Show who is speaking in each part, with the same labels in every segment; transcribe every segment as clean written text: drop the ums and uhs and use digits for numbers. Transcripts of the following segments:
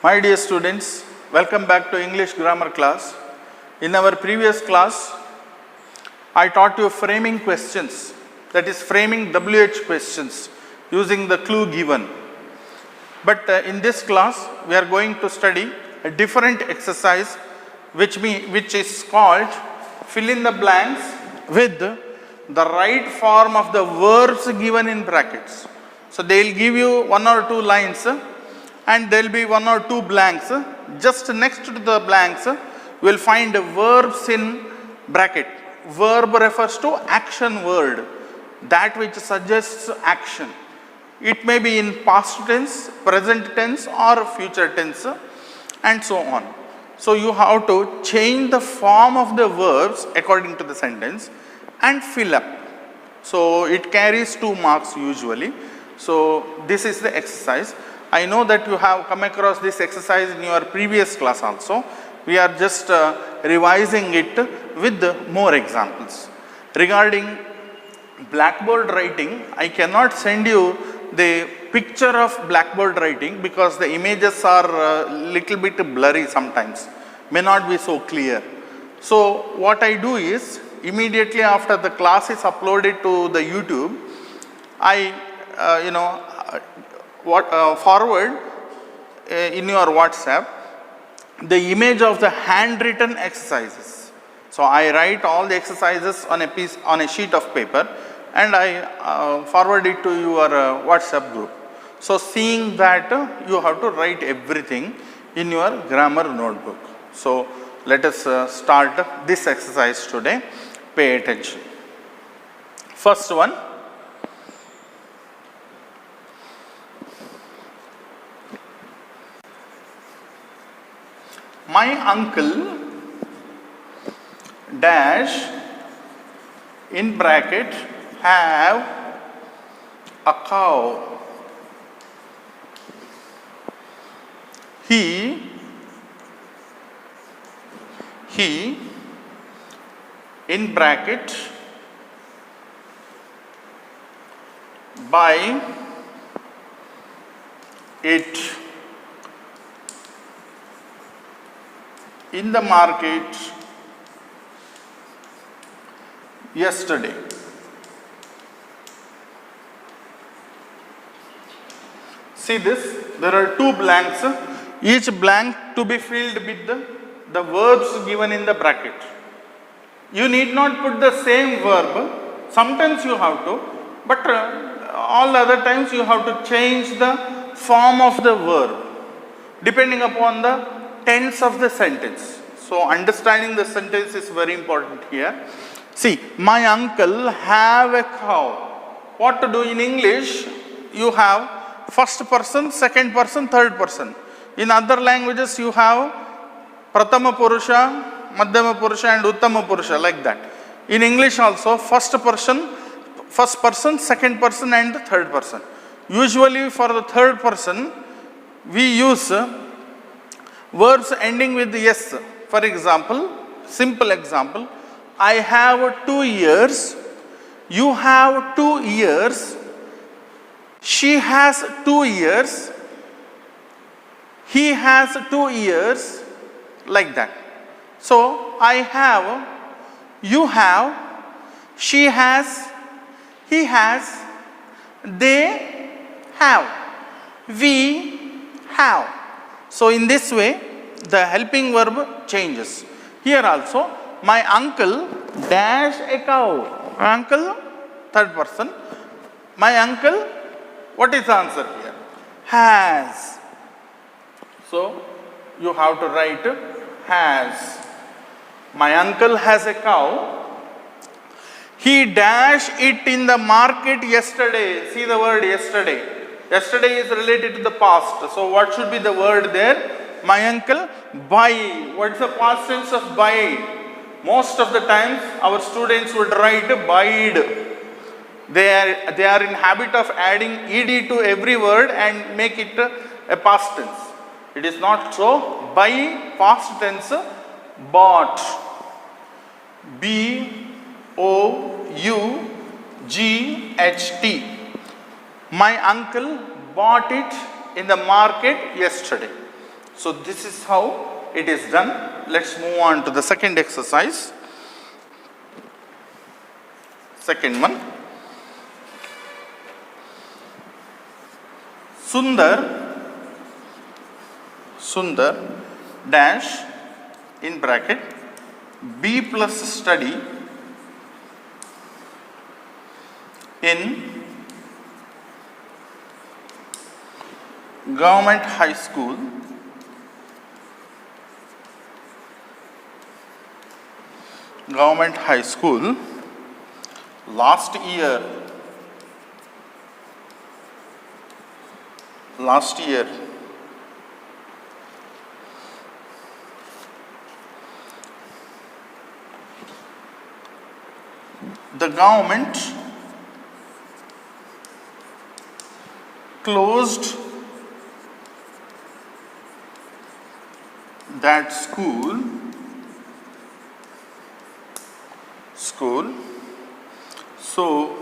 Speaker 1: My dear students, welcome back to English grammar class. In our previous class, I taught you framing questions, that is framing WH questions using the clue given. But in this class, we are going to study a different exercise which is called fill in the blanks with the right form of the verbs given in brackets. So they will give you one or two lines and there will be one or two blanks. Just next to the blanks, you will find verbs in bracket. Verb refers to action word, that which suggests action. It may be in past tense, present tense or future tense and so on. So you have to change the form of the verbs according to the sentence and fill up. So it carries 2 marks usually. So this is the exercise. I know that you have come across this exercise in your previous class also. We are just revising it with more examples. Regarding blackboard writing, I cannot send you the picture of blackboard writing because the images are little bit blurry sometimes, may not be so clear. So what I do is, immediately after the class is uploaded to the YouTube, I forward in your WhatsApp the image of the handwritten exercises. So I write all the exercises on a sheet of paper and I forward it to your WhatsApp group. So seeing that, you have to write everything in your grammar notebook. So let us start this exercise today. Pay attention. First one. My uncle dash in bracket have a cow. He in bracket buy it in the market yesterday. See this, there are 2 blanks, each blank to be filled with the verbs given in the bracket. You need not put the same verb, sometimes you have to, but all other times you have to change the form of the verb depending upon the tense of the sentence. So understanding the sentence is very important here. See, my uncle have a cow. What to do in English? You have first person, second person, third person. In other languages you have Pratama Purusha, Madhyama Purusha and Uttama Purusha, like that. In English also first person, second person and third person. Usually for the third person we use verbs ending with yes. For example, simple example, I have 2 years, you have 2 years, she has 2 years, he has 2 years, like that. So I have, you have, she has, he has, they have, we have. So in this way, the helping verb changes. Here also, my uncle dash a cow. My uncle, third person. My uncle, what is the answer here? Has. So you have to write has. My uncle has a cow. He dashed it in the market yesterday. See the word yesterday. Yesterday is related to the past. So what should be the word there? My uncle buy. What is the past tense of buy? Most of the times our students would write buyed. They are in habit of adding ed to every word and make it a past tense. It is not so. Buy, past tense, bought. B-O-U-G-H-T. My uncle bought it in the market yesterday. So this is how it is done. Let's move on to the second exercise. Second one. Sundar dash in bracket B plus study in government high school last year the government closed that school so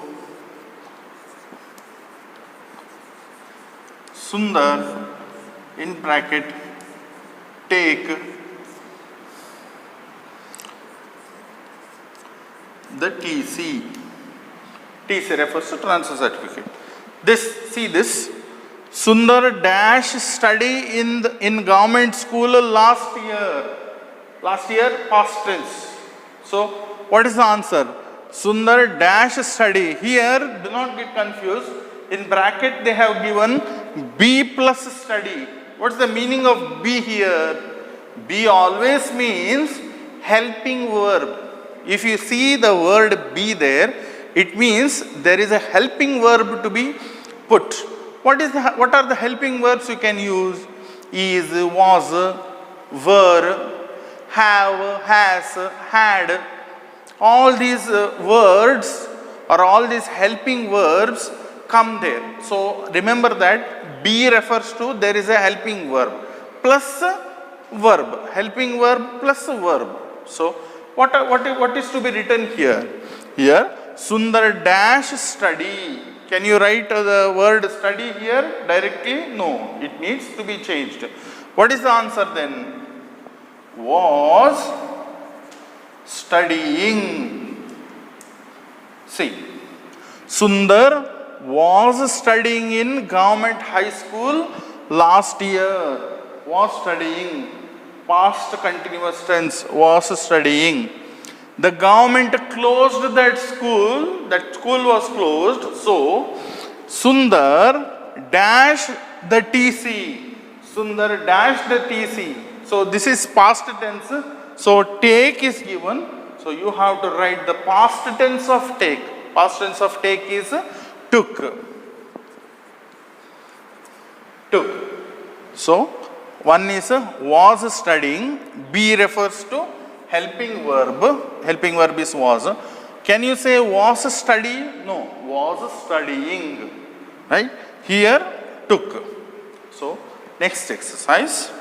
Speaker 1: Sundar in bracket take the TC. TC refers to transfer certificate. This Sundar dash study in government school last year past tense. So what is the answer? Sundar dash study. Here do not get confused. In bracket they have given B plus study. What is the meaning of B here? B always means helping verb. If you see the word be there, it means there is a helping verb to be put. What are the helping verbs you can use? Is, was, were, have, has, had. All these words or all these helping verbs come there. So remember that be refers to there is a helping verb plus verb. Helping verb plus verb. So what is to be written here? Here Sundar dash study. Can you write the word study here directly? No, it needs to be changed. What is the answer then? Was studying. See, Sundar was studying in government high school last year. Was studying. Past continuous tense, was studying. The government closed that school was closed, so Sundar dash the TC. Sundar dash the TC. So this is past tense, so take is given, so you have to write the past tense of take. Past tense of take is took. So one is was studying, B refers to helping verb. Helping verb is was. Can you say was study? No, was studying. Right? Here took. So next exercise.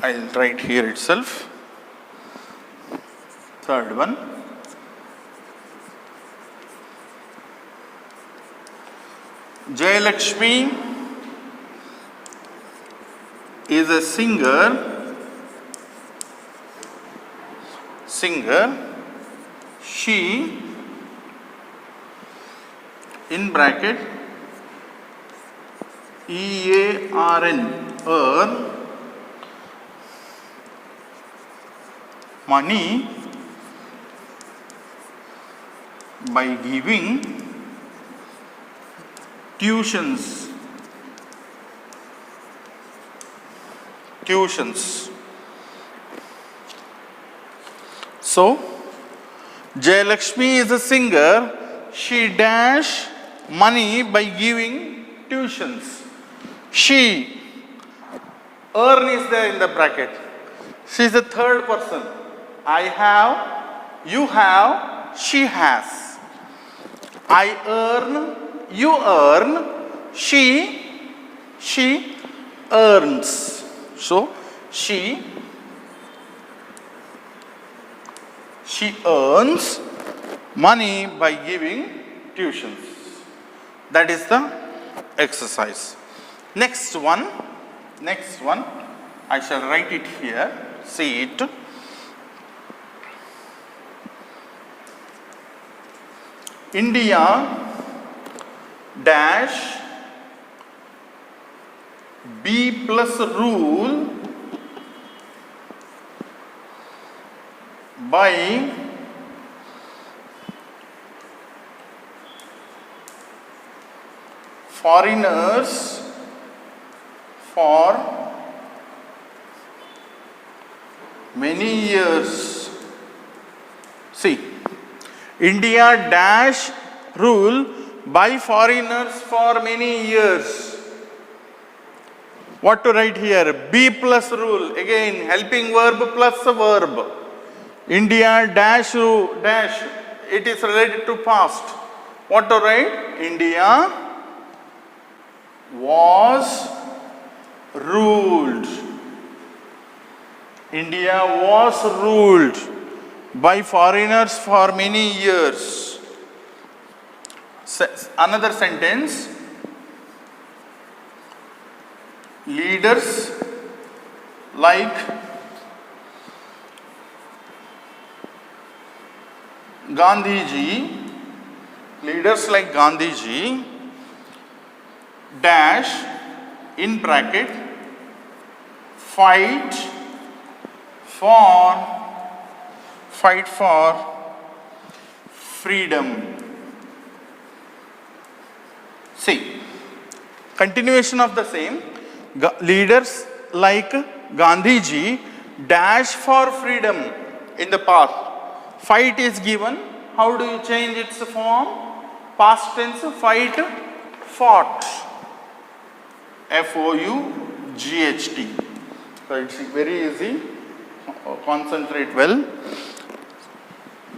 Speaker 1: I will write here itself. Third one. Jayalakshmi is a singer. She in bracket earn money by giving tuitions. So Jayalakshmi is a singer. She dash money by giving tuitions. She, earn is there in the bracket. She is the third person. I have, you have, she has. I earn, you earn, she earns. So she earns money by giving tuitions. That is the exercise. Next one, I shall write it here, see it. India dash B plus rule by foreigners for many years. See, India dash rule by foreigners for many years. What to write here? B plus rule, again helping verb plus a verb. India dash rule dash, it is related to past. What to write? India was ruled. India was ruled by foreigners for many years. Another sentence. Leaders like Gandhiji, dash in bracket fight for freedom. See, continuation of the same. Leaders like Gandhiji dash for freedom in the past. Fight is given. How do you change its form? Past tense, fight, fought. F-O-U-G-H-T. So it's very easy. Concentrate well.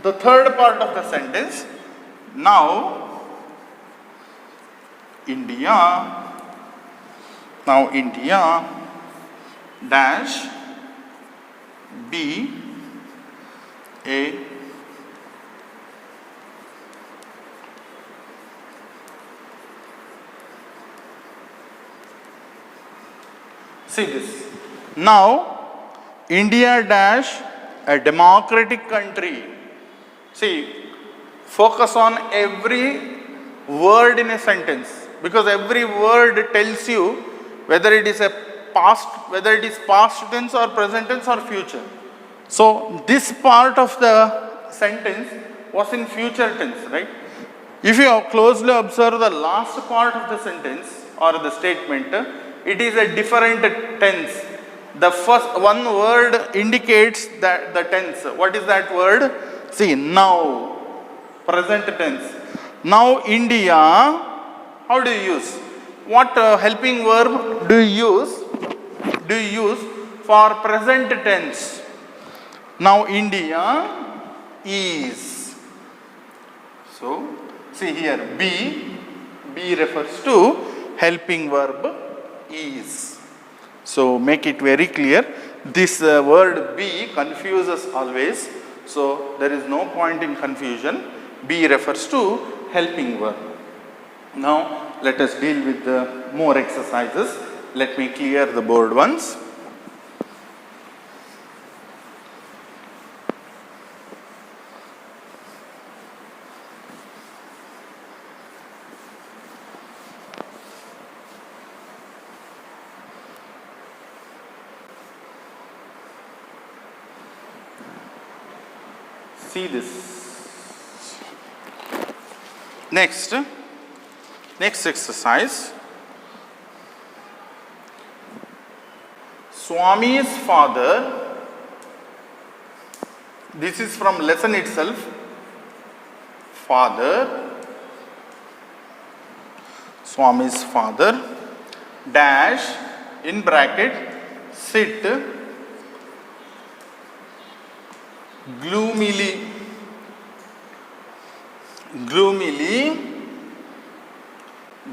Speaker 1: The third part of the sentence. Now, India dash be a see this. Now India dash a democratic country. See, focus on every word in a sentence, because every word tells you whether it is past tense or present tense or future. So this part of the sentence was in future tense, right? If you closely observe the last part of the sentence or the statement, it is a different tense. The first one word indicates that the tense. What is that word? See, now, present tense. Now India, how do you use? What helping verb do you use for present tense? Now India is. So see here, be refers to helping verb is. So make it very clear. This word be confuses always. So there is no point in confusion. Be refers to helping verb. Now let us deal with the more exercises. Let me clear the board once. See this. Next exercise. Swami's father, this is from lesson itself. Father, Swami's father, dash in bracket, sit gloomily,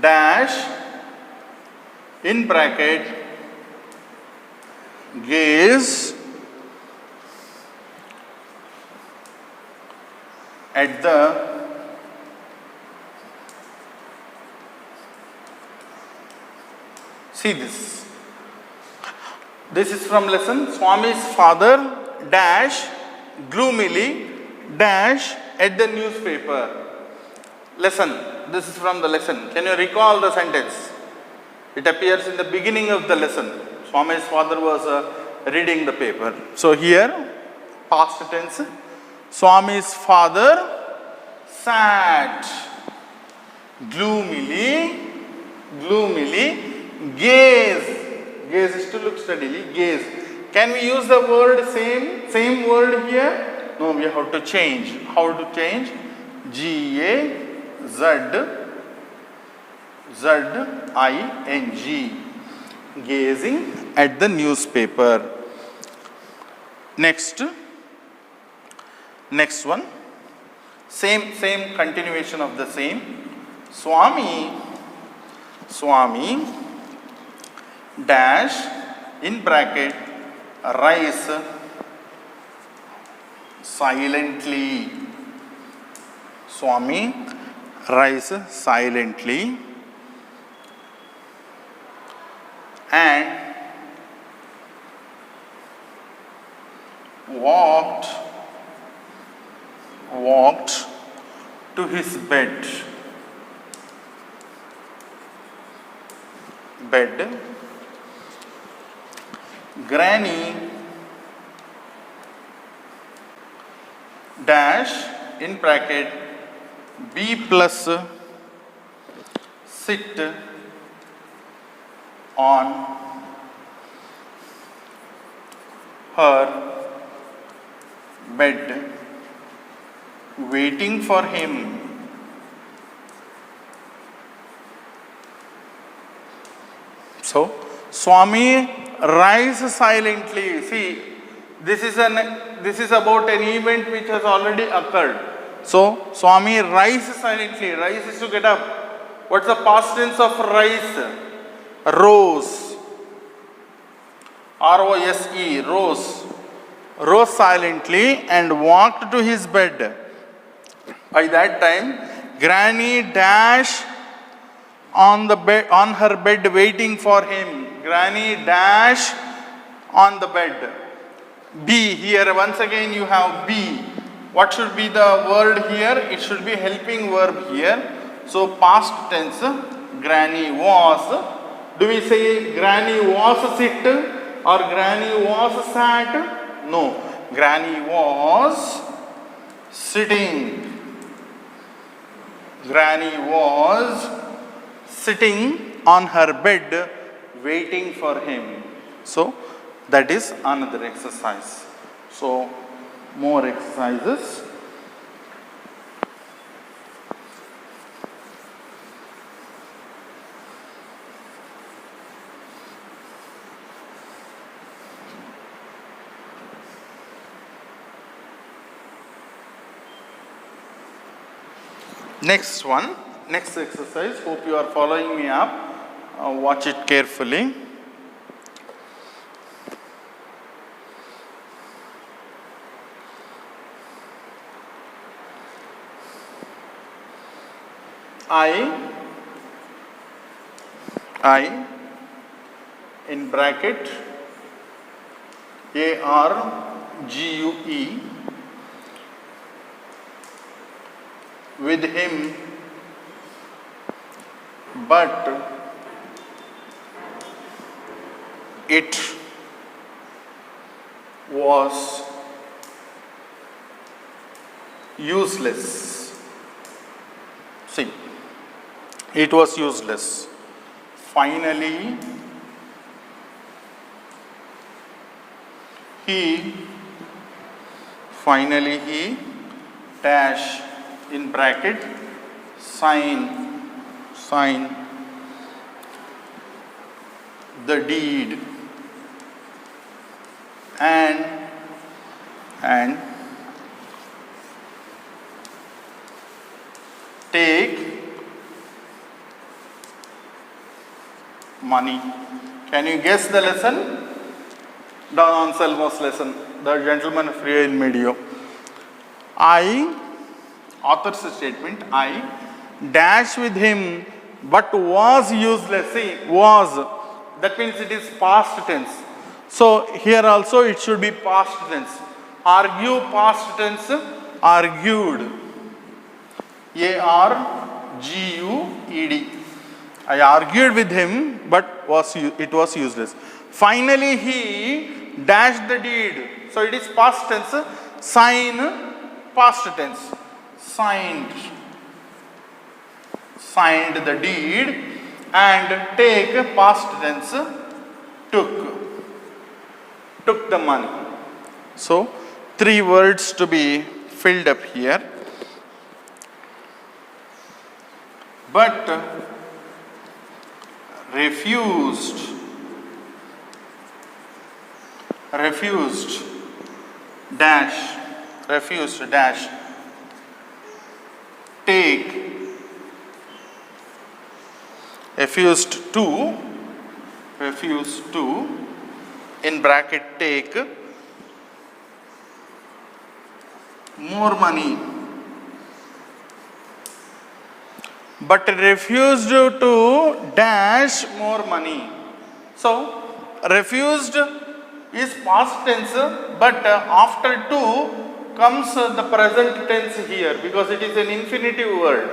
Speaker 1: dash in bracket, gaze at the See this. This is from lesson. Swami's father dash gloomily dash at the newspaper. Lesson. This is from the lesson. Can you recall the sentence? It appears in the beginning of the lesson. Swami's father was reading the paper. So here, past tense. Swami's father sat gloomily, gaze is to look steadily, gaze. Can we use the word same word here? No, we have to change. How to change? G-A-Z-Z-I-N-G. Gazing at the newspaper. Next one. Same continuation of the same. Swami dash in bracket rise silently. Swami rise silently and walked to his bed. Granny dash in bracket B plus sit on her bed waiting for him. So, Swami rise silently. See, this is about an event which has already occurred. So, Swami rise silently. Rise is to get up. What's the past tense of rise? Rose. R-O-S-E. Rose. Rose silently and walked to his bed. By that time, Granny dash on her bed waiting for him. Granny dash on the bed. B, here once again you have B. What should be the word here? It should be helping verb here. So past tense, Granny was. Do we say Granny was sit or Granny was sat? No, Granny was sitting. Granny was sitting on her bed waiting for him. So that is another exercise. So more exercises. Next exercise, hope you are following me up. Watch it carefully. I in bracket ARGUE with him, but it was useless. See, it was useless. Finally, he dash in bracket sign the deed and take money. Can you guess the lesson? Don Anselmo's lesson, the gentleman of real medio. Author's statement, I dash with him but was useless. See, was. That means it is past tense. So here also it should be past tense. Argue, past tense, argued. A-R-G-U-E-D. I argued with him, but it was useless. Finally he dashed the deed. So it is past tense. Sign, past tense. Signed the deed. And take, past tense, took the money. So 3 words to be filled up here. But refused dash take, refused to in bracket take more money, but refused to dash more money. So refused is past tense, but after to comes the present tense here because it is an infinitive word.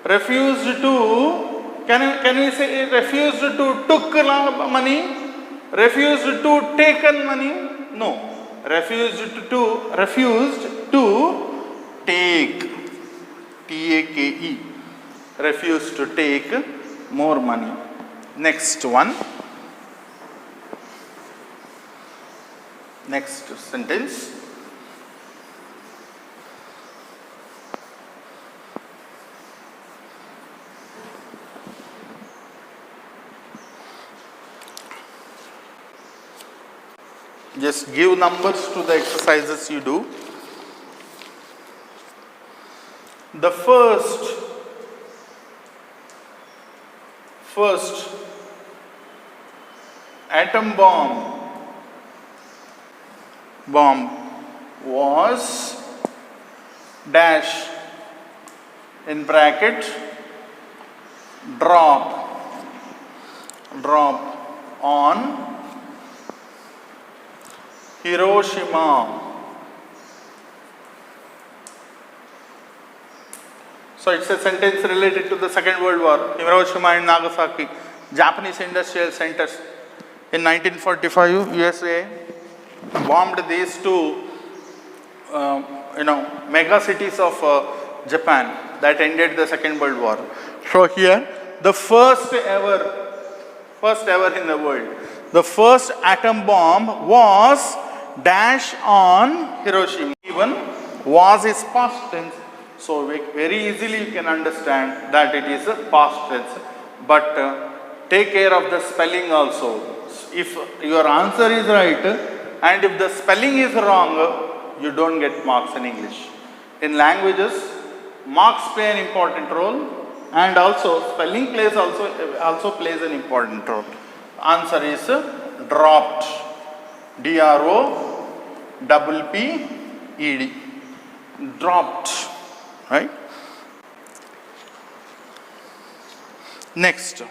Speaker 1: Refused to, can we say refused to took money? Refused to taken money? No. Refused to take, T-A-K-E. Refused to take more money. Next one. Next sentence. Just give numbers to the exercises you do. The first atom bomb was dash in bracket drop on Hiroshima. So it's a sentence related to the Second World War. Hiroshima and Nagasaki, Japanese industrial centers. In 1945, USA bombed these two, mega cities of Japan that ended the Second World War. So here, the first ever in the world, the first atom bomb was dash on Hiroshima. Even was is past tense, so very easily you can understand that it is a past tense. But take care of the spelling also. If your answer is right and if the spelling is wrong, you don't get marks in English. In languages, marks play an important role, and also spelling plays also plays an important role. Answer is dropped, D-R-O-P-P-E-D, dropped, right? Next,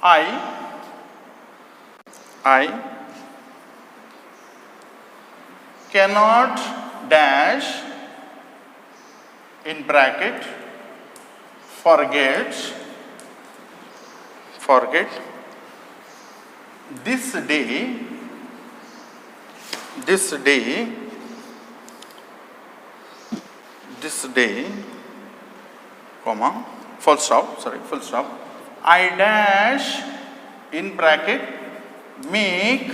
Speaker 1: I cannot dash in bracket forget this day, comma, full stop, I dash in bracket make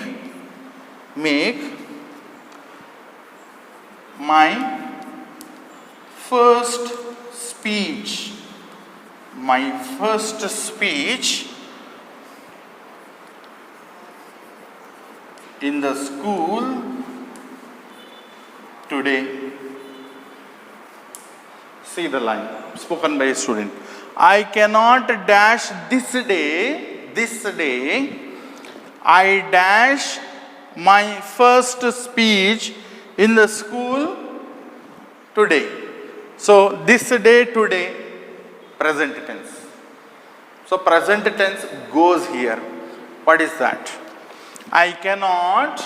Speaker 1: my first speech in the school today. See the line spoken by a student. I cannot dash this day. I dash my first speech in the school today. So this day, today, present tense. So present tense goes here. What is that? I cannot,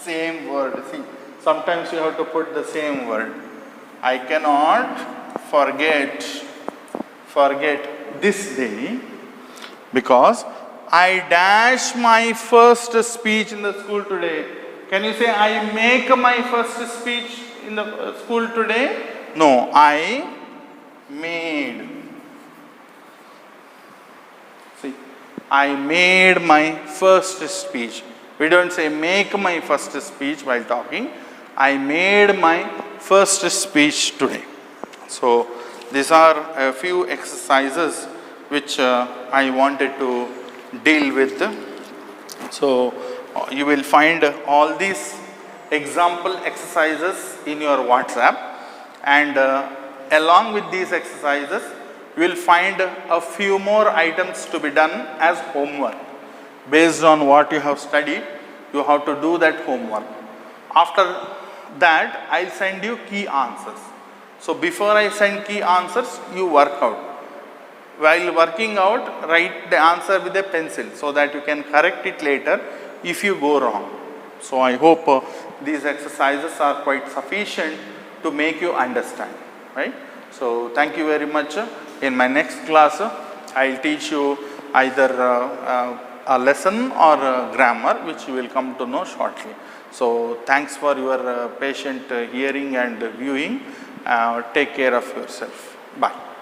Speaker 1: same word. See, sometimes you have to put the same word. I cannot forget this day because I dash my first speech in the school today. Can you say I make my first speech in the school today? No, I made. See, I made my first speech. We don't say make my first speech while talking. I made my first speech today. So these are a few exercises which I wanted to deal with. So you will find all these example exercises in your WhatsApp, and along with these exercises you will find a few more items to be done as homework. Based on what you have studied, you have to do that homework. After that, I will send you key answers. So before I send key answers, you work out. While working out, write the answer with a pencil so that you can correct it later if you go wrong. So I hope these exercises are quite sufficient to make you understand, right? So thank you very much. In my next class, I will teach you either a lesson or a grammar, which you will come to know shortly. So thanks for your patient hearing and viewing. Take care of yourself. Bye.